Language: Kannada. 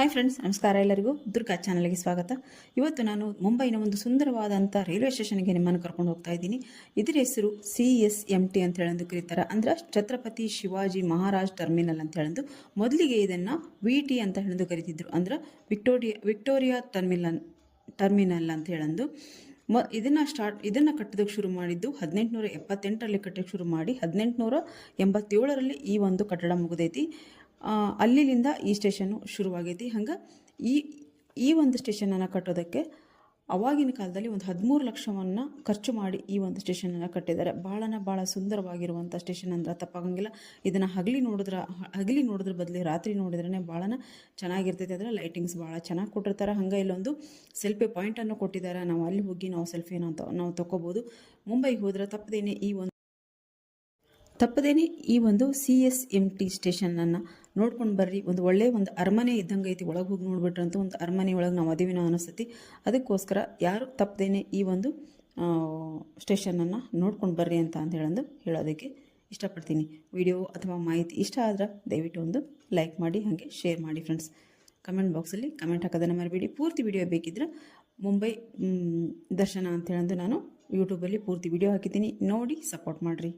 ಹಾಯ್ ಫ್ರೆಂಡ್ಸ್, ನಮಸ್ಕಾರ. ಎಲ್ಲರಿಗೂ ದುರ್ಗಾ ಚಾನಲ್ಗೆ ಸ್ವಾಗತ. ಇವತ್ತು ನಾನು ಮುಂಬೈನ ಒಂದು ಸುಂದರವಾದಂಥ ರೈಲ್ವೆ ಸ್ಟೇಷನ್ಗೆ ನಿಮ್ಮನ್ನು ಕರ್ಕೊಂಡು ಹೋಗ್ತಾ ಇದ್ದೀನಿ. ಇದರ ಹೆಸರು CSMT ಅಂತ ಹೇಳಂದು ಕರೀತಾರೆ. ಅಂದರೆ ಛತ್ರಪತಿ ಶಿವಾಜಿ ಮಹಾರಾಜ್ ಟರ್ಮಿನಲ್ ಅಂತ ಹೇಳಂದು. ಮೊದಲಿಗೆ ಇದನ್ನು VT ಅಂತ ಹೇಳಂದು ಕರೀತಿದ್ರು. ಅಂದ್ರೆ ವಿಕ್ಟೋರಿಯಾ ಟರ್ಮಿನಲ್ ಅಂತ ಹೇಳಂದು. ಇದನ್ನು ಕಟ್ಟೋದಕ್ಕೆ ಶುರು ಮಾಡಿದ್ದು 1878ರಲ್ಲಿ ಕಟ್ಟೋಕ್ಕೆ ಶುರು ಮಾಡಿ 1887ರಲ್ಲಿ ಈ ಒಂದು ಕಟ್ಟಡ ಮುಗಿದೈತಿ. ಅಲ್ಲಿಂದ ಈ ಸ್ಟೇಷನ್ನು ಶುರುವಾಗೈತಿ. ಹಂಗೆ ಈ ಒಂದು ಸ್ಟೇಷನನ್ನು ಕಟ್ಟೋದಕ್ಕೆ ಅವಾಗಿನ ಕಾಲದಲ್ಲಿ ಒಂದು 13 ಲಕ್ಷವನ್ನು ಖರ್ಚು ಮಾಡಿ ಈ ಒಂದು ಸ್ಟೇಷನನ್ನು ಕಟ್ಟಿದ್ದಾರೆ. ಭಾಳ ಸುಂದರವಾಗಿರುವಂಥ ಸ್ಟೇಷನ್ ಅಂದ್ರೆ ತಪ್ಪಾಗಂಗಿಲ್ಲ. ಇದನ್ನು ಹಗಲಿ ನೋಡಿದ್ರ ಬದಲು ರಾತ್ರಿ ನೋಡಿದ್ರೇ ಭಾಳ ಚೆನ್ನಾಗಿರ್ತೈತೆ. ಅದರ ಲೈಟಿಂಗ್ಸ್ ಭಾಳ ಚೆನ್ನಾಗಿ ಕೊಟ್ಟಿರ್ತಾರೆ. ಹಂಗೆ ಇಲ್ಲೊಂದು ಸೆಲ್ಫಿ ಪಾಯಿಂಟನ್ನು ಕೊಟ್ಟಿದ್ದಾರೆ. ನಾವು ಅಲ್ಲಿ ಹೋಗಿ ನಾವು ಸೆಲ್ಫಿನ ನಾವು ತೊಗೋಬೋದು. ಮುಂಬೈಗೆ ಹೋದ್ರೆ ತಪ್ಪದೇನೆ ಈ ಒಂದು CSMT ಸ್ಟೇಷನನ್ನು ನೋಡ್ಕೊಂಡು ಬರ್ರಿ. ಒಂದು ಅರಮನೆ ಇದ್ದಂಗೆ ಐತಿ. ಒಳಗೆ ಹೋಗಿ ನೋಡ್ಬಿಟ್ರಂತೂ ಒಂದು ಅರಮನೆ ಒಳಗೆ ನಾವು ಅದಿವಿನ ಅನಿಸ್ತೈತಿ. ಅದಕ್ಕೋಸ್ಕರ ಯಾರು ತಪ್ಪದೇನೆ ಈ ಒಂದು ಸ್ಟೇಷನನ್ನು ನೋಡ್ಕೊಂಡು ಬರ್ರಿ ಅಂತ ಹೇಳೋದಕ್ಕೆ ಇಷ್ಟಪಡ್ತೀನಿ. ವಿಡಿಯೋ ಅಥವಾ ಮಾಹಿತಿ ಇಷ್ಟ ಆದ್ರೆ ದಯವಿಟ್ಟು ಒಂದು ಲೈಕ್ ಮಾಡಿ, ಹಾಗೆ ಶೇರ್ ಮಾಡಿ ಫ್ರೆಂಡ್ಸ್. ಕಮೆಂಟ್ ಬಾಕ್ಸಲ್ಲಿ ಕಮೆಂಟ್ ಹಾಕೋದನ್ನು ಮರಿಬೇಡಿ. ಪೂರ್ತಿ ವಿಡಿಯೋ ಬೇಕಿದ್ರೆ ಮುಂಬೈ ದರ್ಶನ ಅಂತ ನಾನು ಯೂಟ್ಯೂಬಲ್ಲಿ ಪೂರ್ತಿ ವಿಡಿಯೋ ಹಾಕಿದ್ದೀನಿ, ನೋಡಿ ಸಪೋರ್ಟ್ ಮಾಡಿರಿ.